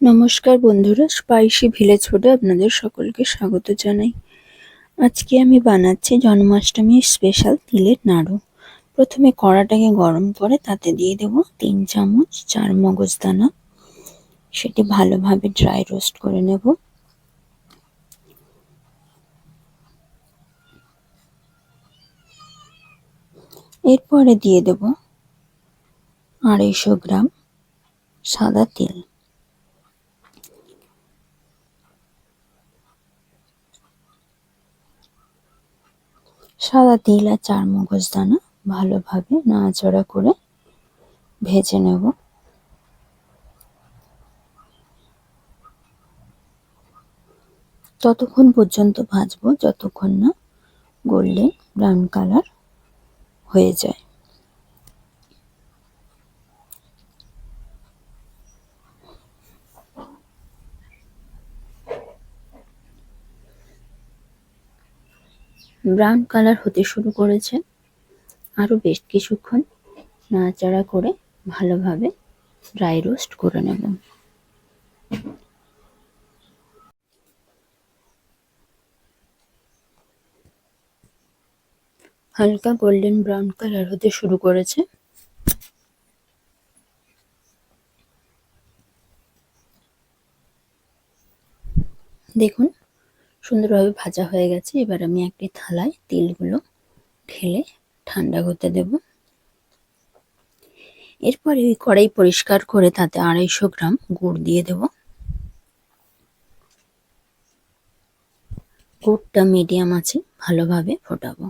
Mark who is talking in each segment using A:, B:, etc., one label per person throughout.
A: নমস্কার বন্ধুরা, spicy village ফুডে আপনাদের সকলকে স্বাগত জানাই। আজকে আমি বানাচ্ছি জন্মাষ্টমীর স্পেশাল তিলের নাড়ু। প্রথমে কড়াটাকে গরম করে তাতে দিয়ে দেব 3 চামচ চারমগজ দানা। সেটি ভালোভাবে ড্রাই রোস্ট করে নেব। এরপরে দিয়ে দেব 250 গ্রাম সাদা তিল। সাদা তিল আর চারমগজ দানা ভালোভাবে নাড়াচাড়া করে ভেজে নেব। ততক্ষণ পর্যন্ত ভাজবো যতক্ষণ না গোল্ডেন ব্রাউন কালার হয়ে যায়। ব্রাউন কালার হতে শুরু করেছে। আরও বেশ কিছুক্ষণ নাড়াচাড়া করে ভালোভাবে ড্রাই রোস্ট করে নেব। হালকা গোল্ডেন ব্রাউন কালার হতে শুরু করেছে। দেখুন সুন্দরভাবে ভাজা হয়ে গেছে। এবার আমি একটি থালায় তিলগুলো ঢেলে ঠান্ডা হতে দেব। এরপরে ওই কড়াই পরিষ্কার করে তাতে 250 গ্রাম গুড় দিয়ে দেব। গুড়টা মিডিয়াম আছে ভালোভাবে ফোটাবো।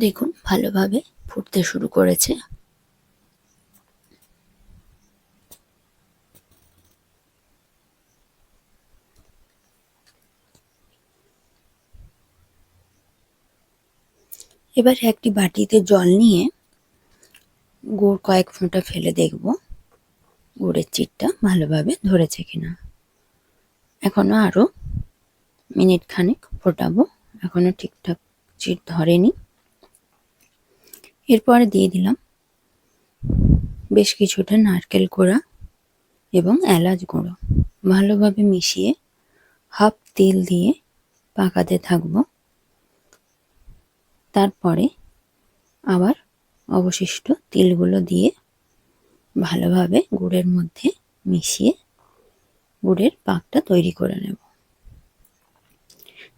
A: দেখুন ভালোভাবে ফুটতে শুরু করেছে। এবার একটি বাটিতে জল নিয়ে গুড় কয়েক ফোঁটা ফেলে দেখব গুড়ের চিটটা ভালোভাবে ধরেছে কিনা। এখনো আরো মিনিট খানেক ফোটাবো, এখনো ঠিকঠাক চিট ধরেনি। এরপরে দিয়ে দিলাম বেশ কিছুটা নারকেল কোড়া এবং এলাচ গুঁড়ো। ভালোভাবে মিশিয়ে হাফ তেল দিয়ে পাকাতে থাকবো। তারপরে আবার অবশিষ্ট তিলগুলো দিয়ে ভালোভাবে গুড়ের মধ্যে মিশিয়ে গুড়ের পাকটা তৈরি করে নেব।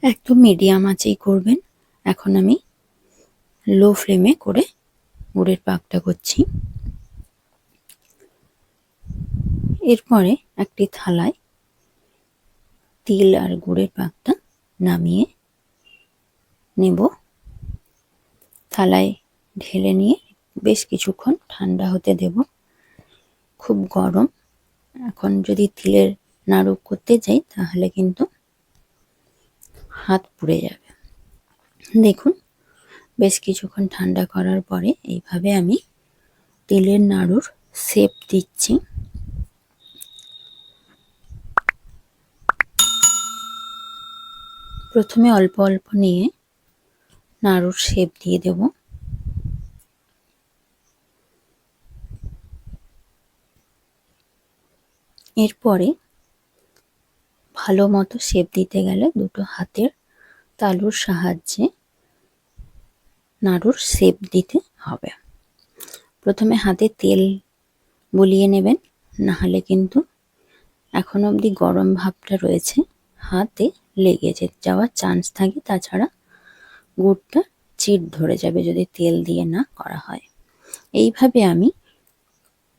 A: একদম মিডিয়াম আঁচেই করবেন। এখন আমি লো ফ্লেমে করে গুড়ের পাকটা করছি। এরপরে একটি থালায় তিল আর গুড়ের পাকটা নামিয়ে নেব। থালায় ঢেলে নিয়ে বেশ কিছুক্ষণ ঠান্ডা হতে দেব। খুব গরম। এখন যদি তিলের নাড়ু করতে যাই তাহলে কিন্তু হাত পুড়ে যাবে। দেখুন বেশ কিছুক্ষণ ঠান্ডা করার পরে এইভাবে আমি তিলের নাড়ুর শেপ দিচ্ছি। প্রথমে অল্প অল্প নিয়ে নাড়ুর শেপ দিয়ে দেব। এরপরে ভালো মতো শেপ দিতে গেলে দুটো হাতের তালুর সাহায্যে নাড়ুর শেপ দিতে হবে। প্রথমে হাতে তেল বুলিয়ে নেবেন, না হলে কিন্তু এখন অবধি গরম ভাবটা রয়েছে, হাতে লেগে যাওয়ার চান্স থাকে। তাছাড়া গুড়টা চিট ধরে যাবে যদি তেল দিয়ে না করা হয়। এইভাবে আমি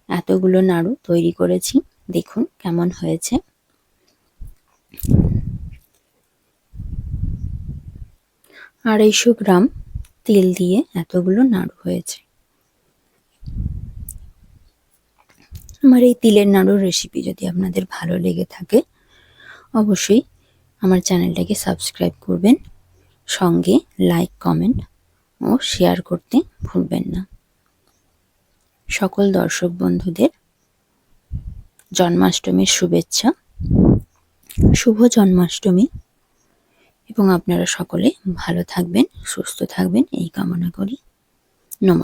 A: এতগুলো নাড়ু তৈরি করেছি। দেখুন কেমন হয়েছে। 250 গ্রাম তেল দিয়ে এতগুলো নাড়ু হয়েছে। আমার এই তিলের নাড়ুর রেসিপি যদি আপনাদের ভালো লেগে থাকে অবশ্যই আমার চ্যানেলটাকে সাবস্ক্রাইব করবেন, সঙ্গে লাইক, কমেন্ট ও শেয়ার করতে ভুলবেন না। সকল দর্শক বন্ধুদের জন্মাষ্টমীর শুভেচ্ছা। শুভ জন্মাষ্টমী, এবং আপনারা সকলে ভালো থাকবেন, সুস্থ থাকবেন এই কামনা করি।